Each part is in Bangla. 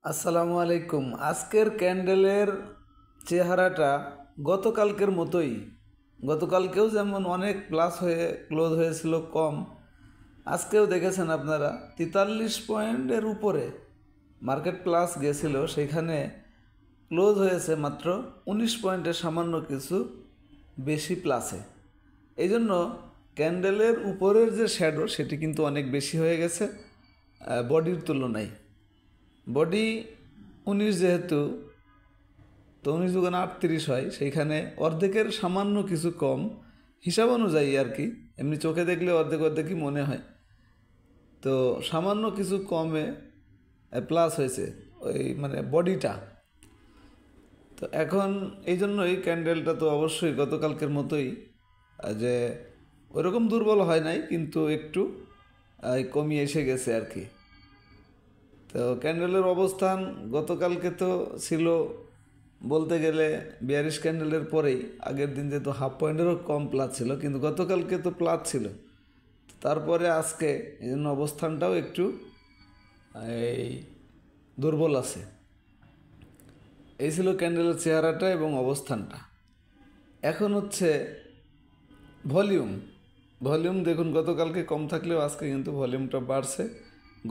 আসসালামু আলাইকুম। আজকের ক্যান্ডেলের চেহারাটা গতকালকের মতোই। গতকালকেও যেমন অনেক প্লাস হয়ে ক্লোজ হয়েছিল কম, আজকেও দেখেছেন আপনারা 43 পয়েন্টের উপরে মার্কেট প্লাস গেছিল, সেখানে ক্লোজ হয়েছে মাত্র 19 পয়েন্টের সামান্য কিছু বেশি প্লাসে। এই জন্য ক্যান্ডেলের উপরের যে শ্যাডো সেটি কিন্তু অনেক বেশি হয়ে গেছে বডির তুলনায়। বডি 19 যেহেতু, তো 19 দুগুণ 38 হয়, সেইখানে অর্ধেকের সামান্য কিছু কম হিসাব অনুযায়ী আর কি। এমনি চোখে দেখলে অর্ধেক অর্ধেকই মনে হয়, তো সামান্য কিছু কমে প্লাস হয়েছে ওই মানে বডিটা। তো এখন এই জন্যই ক্যান্ডেলটা তো অবশ্যই গতকালকের মতোই, যে ওইরকম দুর্বল হয় নাই, কিন্তু একটু কমিয়ে এসে গেছে আর কি। তো ক্যান্ডেলের অবস্থান গতকালকে তো ছিল বলতে গেলে বিয়ারিশ ক্যান্ডেলের পরেই। আগের দিন যেহেতু হাফ পয়েন্টেরও কম প্লাস ছিল, কিন্তু গতকালকে তো প্লাস ছিল, তারপরে আজকে এই জন্য অবস্থানটাও একটু এই দুর্বল আছে। এই ছিল ক্যান্ডেলের চেহারাটা এবং অবস্থানটা। এখন হচ্ছে ভলিউম। ভলিউম দেখুন, গতকালকে কম থাকলেও আজকে কিন্তু ভলিউমটা বাড়ছে।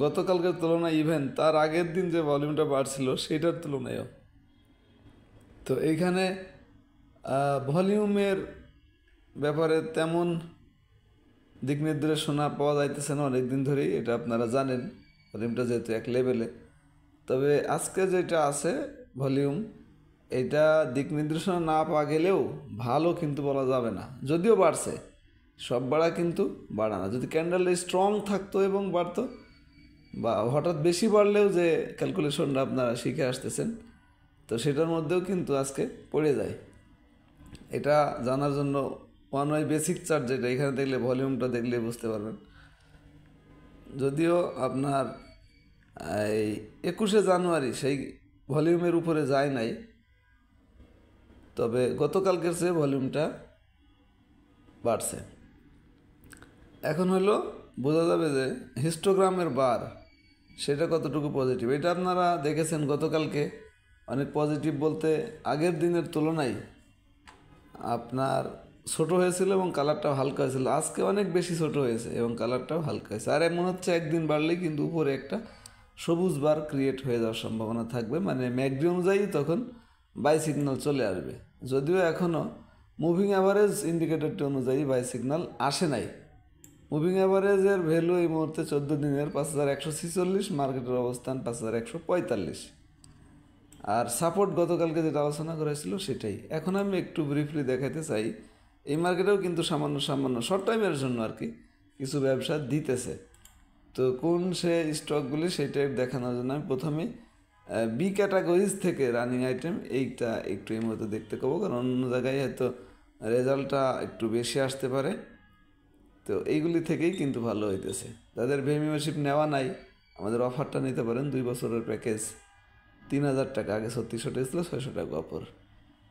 গতকালকের তুলনায় ইভেন তার আগের দিন যে ভলিউমটা বাড়ছিল সেটার তুলনায়ও। তো এইখানে ভলিউমের ব্যাপারে তেমন দিক নির্দেশনা পাওয়া যাইতেছে না অনেক দিন ধরেই, এটা আপনারা জানেন, ভলিউমটা যেহেতু এক লেভেলে। তবে আজকে যেটা আছে ভলিউম, এটা দিক নির্দেশনা না পাওয়া গেলেও ভালো কিন্তু বলা যাবে না। যদিও বাড়ছে, সব বাড়া কিন্তু বাড়া না। যদি ক্যান্ডেলটা স্ট্রং থাকতো এবং বাড়তো, বা হঠাৎ বেশি বাড়লেও যে ক্যালকুলেশনটা আপনারা শিখে আসতেছেন, তো সেটার মধ্যেও কিন্তু আজকে পড়ে যায়। এটা জানার জন্য ওয়ান ওয়াই বেসিক চার্ট, যেটা এখানে দেখলে ভলিউমটা দেখলে বুঝতে পারবেন। যদিও আপনার এই 21শে জানুয়ারি সেই ভলিউমের উপরে যায় নাই, তবে গতকালকের চেয়ে ভলিউমটা বাড়ছে। এখন হলো বোঝা যাবে যে হিস্টোগ্রামের বার সেটা কতটুকু পজিটিভ। এটা আপনারা দেখেছেন গতকালকে অনেক পজিটিভ, বলতে আগের দিনের তুলনায় আপনার ছোট হয়েছিল এবং কালারটাও হালকা হয়েছিল। আজকে অনেক বেশি ছোট হয়েছে এবং কালারটাও হালকা হয়েছে। আর মনে হচ্ছে একদিন বাড়লেই কিন্তু উপরে একটা সবুজ বার ক্রিয়েট হয়ে যাওয়ার সম্ভাবনা থাকবে, মানে ম্যাকডি অনুযায়ী তখন বাই সিগন্যাল চলে আসবে। যদিও এখনও মুভিং অ্যাভারেজ ইন্ডিকেটরটি অনুযায়ী বাই সিগন্যাল আসে নাই। মুভিং অ্যাভারেজের ভ্যালু এই মুহূর্তে 14 দিনের 5146, মার্কেটের অবস্থান 5145। আর সাপোর্ট গতকালকে যেটা আলোচনা করা হয়েছিল সেটাই। এখন আমি একটু ব্রিফলি দেখাতে চাই, এই মার্কেটেও কিন্তু সামান্য সামান্য শর্ট টাইমের জন্য আর কি কিছু ব্যবসা দিতেছে। তো কোন সে স্টকগুলি সেটাই দেখানোর জন্য আমি প্রথমে বি ক্যাটাগরিজ থেকে রানিং আইটেম এইটা একটু এই মুহূর্তে দেখতে পাবো, কারণ অন্য জায়গায় হয়তো রেজাল্টটা একটু বেশি আসতে পারে। তো এইগুলি থেকেই কিন্তু ভালো হইতেছে। যাদের মেম্বারশিপ নেওয়া নাই, আমাদের অফারটা নিতে পারেন। 2 বছরের প্যাকেজ 3000 টাকা, আগে 3600 টাকা ছিল, 600 টাকা অফার।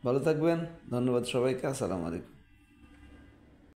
ভালো থাকবেন, ধন্যবাদ সবাইকে, আসসালামু আলাইকুম।